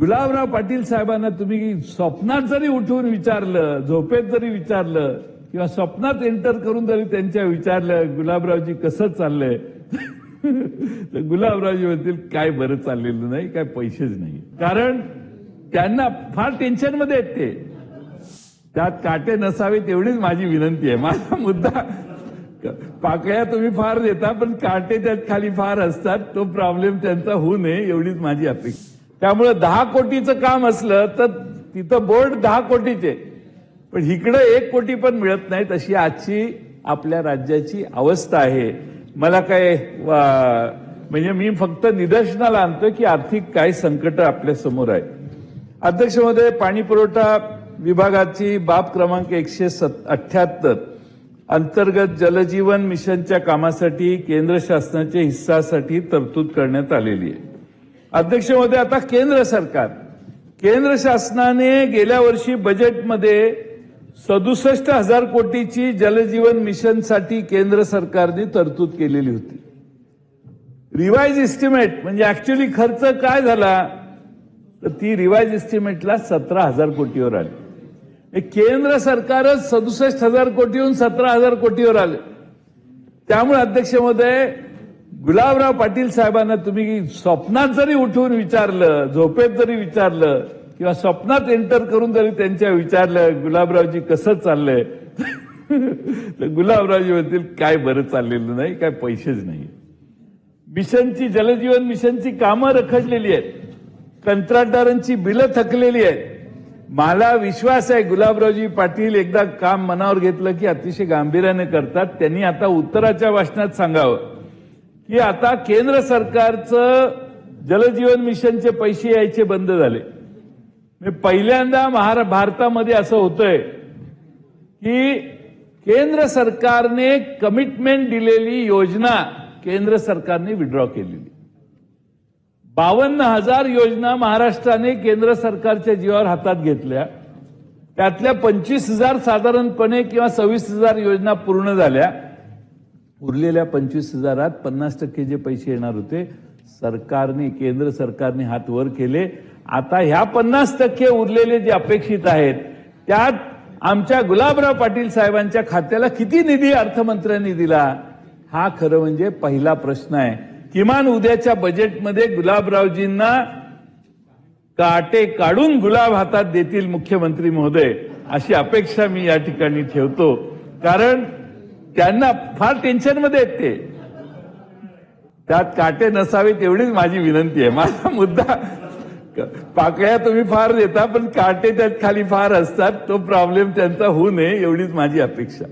गुलाबराव पाटील साहेबांना तुम्ही स्वप्नात जरी उठून विचारलं, झोपेत जरी विचारलं किंवा स्वप्नात एंटर करून जरी त्यांच्या विचारलं गुलाबरावजी कसं चाललंय तर गुलाबरावजी म्हणतील काय बरं चाललेलं नाही, काय पैसेच नाही. कारण त्यांना फार टेन्शनमध्ये आहेत ते. त्यात काटे नसावेत एवढीच माझी विनंती आहे. माझा मुद्दा पाकळ्या तुम्ही फार देता पण काटे त्यात खाली फार असतात, तो प्रॉब्लेम त्यांचा होऊ नये एवढीच माझी अपेक्षा. त्यामुळे 10 कोटीचं काम असलं तर तिथं बोर्ड 10 कोटीचे, पण इकडे 1 कोटी पण मिळत नाहीत अशी आजची आपल्या राज्याची अवस्था आहे. मला काय म्हणजे मी फक्त निदर्शनाला आणतो की आर्थिक काय संकट आपल्या समोर आहे. अध्यक्ष महोदय, पाणी पुरवठा विभागाची बाब क्रमांक 178 अंतर्गत जलजीवन मिशनच्या कामासाठी केंद्र शासनाच्या हिस्सासाठी तरतूद करण्यात आलेली आहे. अध्यक्ष महोदय, आता केंद्र शासनाने गेल्या वर्षी बजेटमध्ये 67,000 कोटीची जलजीवन मिशनसाठी केंद्र सरकारने तरतूद केलेली होती. रिवाइज एस्टिमेट म्हणजे ऍक्च्युअली खर्च काय झाला तर ती रिवाइज एस्टिमेटला 17,000 कोटीवर आली. केंद्र सरकारच 67,000 कोटीहून 17,000 कोटीवर आले. त्यामुळे अध्यक्ष महोदय, गुलाबराव पाटील साहेबांना तुम्ही स्वप्नात जरी उठून विचारलं, झोपेत जरी विचारलं किंवा स्वप्नात एंटर करून जरी त्यांच्या विचारलं गुलाबरावजी कसं चाललंय तर गुलाबरावजी म्हणतील काय बरं चाललेलं नाही, काय पैसेच नाही. मिशनची जलजीवन मिशनची कामं रखडलेली आहेत, कंत्राटदारांची बिलं थकलेली आहेत. मला विश्वास आहे गुलाबरावजी पाटील एकदा काम मनावर घेतलं की अतिशय गांभीर्याने करतात. त्यांनी आता उत्तराच्या भाषणात सांगावं की आता केंद्र सरकारचं जलजीवन मिशनचे पैसे यायचे बंद झाले. पहिल्यांदा भारतामध्ये असं होतंय की केंद्र सरकारने कमिटमेंट दिलेली योजना केंद्र सरकारने विड्रॉ केलेली. 52,000 योजना महाराष्ट्राने केंद्र सरकारच्या जीवावर हातात घेतल्या. त्यातल्या 25,000 साधारणपणे किंवा 26,000 योजना पूर्ण झाल्या. उरलेल्या 25,000त 50% जे पैसे येणार होते सरकारने, केंद्र सरकारने हात वर केले. आता ह्या 50% उरलेले जे अपेक्षित आहेत त्यात आमच्या गुलाबराव पाटील साहेबांच्या खात्याला किती निधी अर्थमंत्र्यांनी दिला हा खरं म्हणजे पहिला प्रश्न आहे. किमान उद्याच्या बजेटमध्ये गुलाबरावजींना काटे काढून गुलाब हातात देतील मुख्यमंत्री महोदय अशी अपेक्षा मी या ठिकाणी ठेवतो. कारण त्यांना फार टेन्शनमध्ये आहेत ते. त्यात काटे नसावेत एवढीच माझी विनंती आहे. माझा मुद्दा पाकळ्या तुम्ही फार देता पण काटे त्यात खाली फार असतात, तो प्रॉब्लेम त्यांचा होऊ नये एवढीच माझी अपेक्षा.